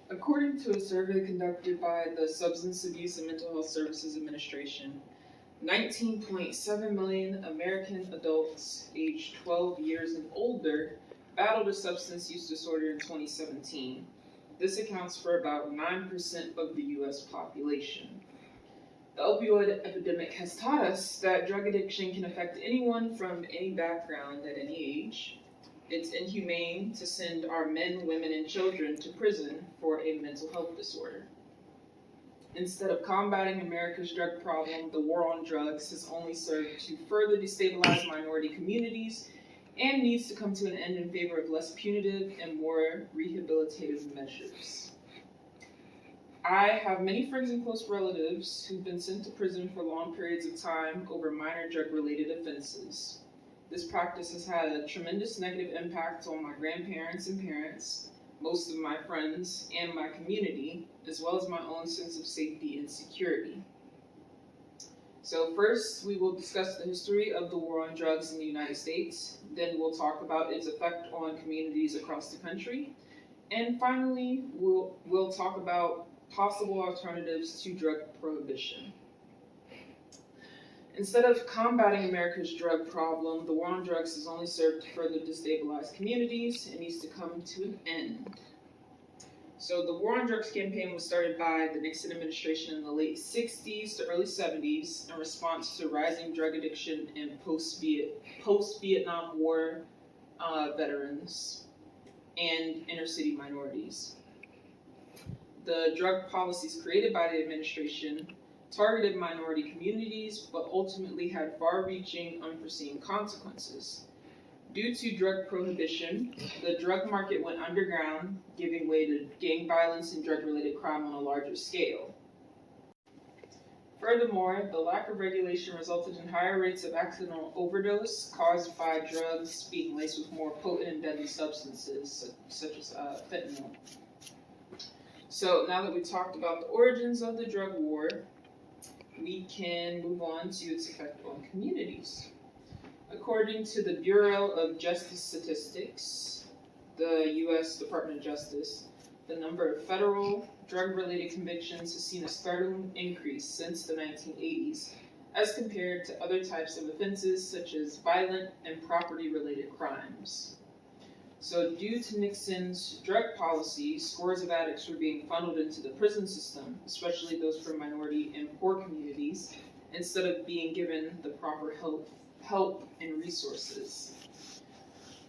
According to a survey conducted by the Substance Abuse and Mental Health Services Administration, 19.7 million American adults aged 12 years and older battled a substance use disorder in 2017. This accounts for about 9% of the US population. The opioid epidemic has taught us that drug addiction can affect anyone from any background at any age. It's inhumane to send our men, women, and children to prison for a mental health disorder. Instead of combating America's drug problem, the war on drugs has only served to further destabilize minority communities and needs to come to an end in favor of less punitive and more rehabilitative measures. I have many friends and close relatives who've been sent to prison for long periods of time over minor drug-related offenses. This practice has had a tremendous negative impact on my grandparents and parents, most of my friends, and my community, as well as my own sense of safety and security. So first, we will discuss the history of the war on drugs in the United States. Then we'll talk about its effect on communities across the country. And finally, we'll talk about possible alternatives to drug prohibition. Instead of combating America's drug problem, the war on drugs has only served to further destabilize communities and needs to come to an end. So the war on drugs campaign was started by the Nixon administration in the late 60s to early 70s in response to rising drug addiction in post-Vietnam War veterans and inner-city minorities. The drug policies created by the administration targeted minority communities, but ultimately had far-reaching, unforeseen consequences. Due to drug prohibition, the drug market went underground, giving way to gang violence and drug-related crime on a larger scale. Furthermore, the lack of regulation resulted in higher rates of accidental overdose caused by drugs being laced with more potent and deadly substances, such as fentanyl. So now that we've talked about the origins of the drug war, we can move on to its effect on communities. According to the Bureau of Justice Statistics, the U.S. Department of Justice, the number of federal drug-related convictions has seen a startling increase since the 1980s as compared to other types of offenses such as violent and property-related crimes. So due to Nixon's drug policy, scores of addicts were being funneled into the prison system, especially those from minority and poor communities, instead of being given the proper help and resources.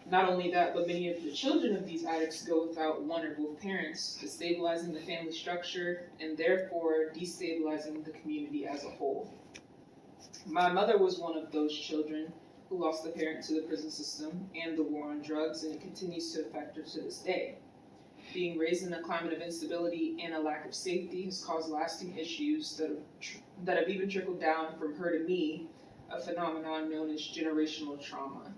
Not only that, but many of the children of these addicts go without one or both parents, destabilizing the family structure and therefore destabilizing the community as a whole. My mother was one of those children who lost a parent to the prison system and the war on drugs, and it continues to affect her to this day. Being raised in a climate of instability and a lack of safety has caused lasting issues that have even trickled down from her to me, a phenomenon known as generational trauma.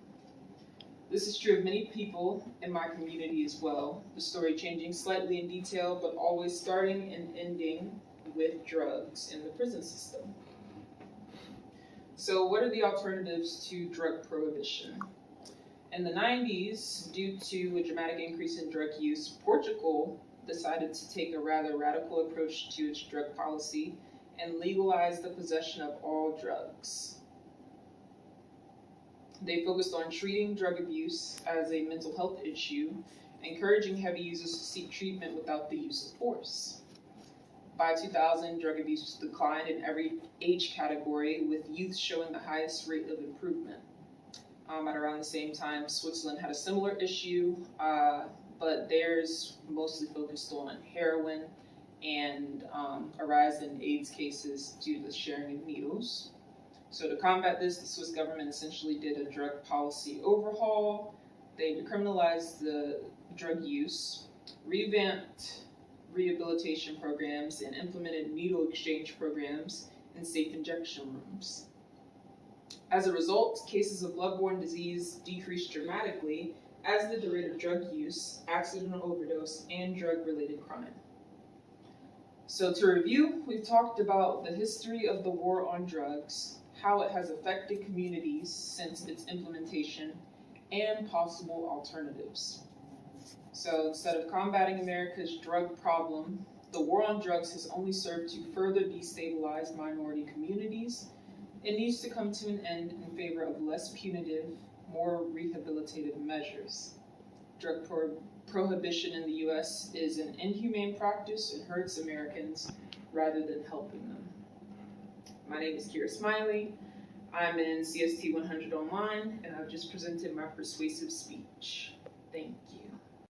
This is true of many people in my community as well, the story changing slightly in detail, but always starting and ending with drugs in the prison system. So what are the alternatives to drug prohibition? In the 90s, due to a dramatic increase in drug use, Portugal decided to take a rather radical approach to its drug policy and legalize the possession of all drugs. They focused on treating drug abuse as a mental health issue, encouraging heavy users to seek treatment without the use of force. By 2000, drug abuse declined in every age category, with youth showing the highest rate of improvement. At around the same time, Switzerland had a similar issue, but theirs mostly focused on heroin and a rise in AIDS cases due to the sharing of needles. So to combat this, the Swiss government essentially did a drug policy overhaul. They decriminalized the drug use, revamped rehabilitation programs, and implemented needle exchange programs and safe injection rooms. As a result, cases of bloodborne disease decreased dramatically, as did the rate of drug use, accidental overdose, and drug-related crime. So to review, we've talked about the history of the war on drugs, how it has affected communities since its implementation, and possible alternatives. So instead of combating America's drug problem, the war on drugs has only served to further destabilize minority communities. It needs to come to an end in favor of less punitive, more rehabilitative measures. Drug prohibition in the U.S. is an inhumane practice and hurts Americans rather than helping them. My name is Kira Smiley. I'm in CST 100 Online, and I've just presented my persuasive speech. Thank you.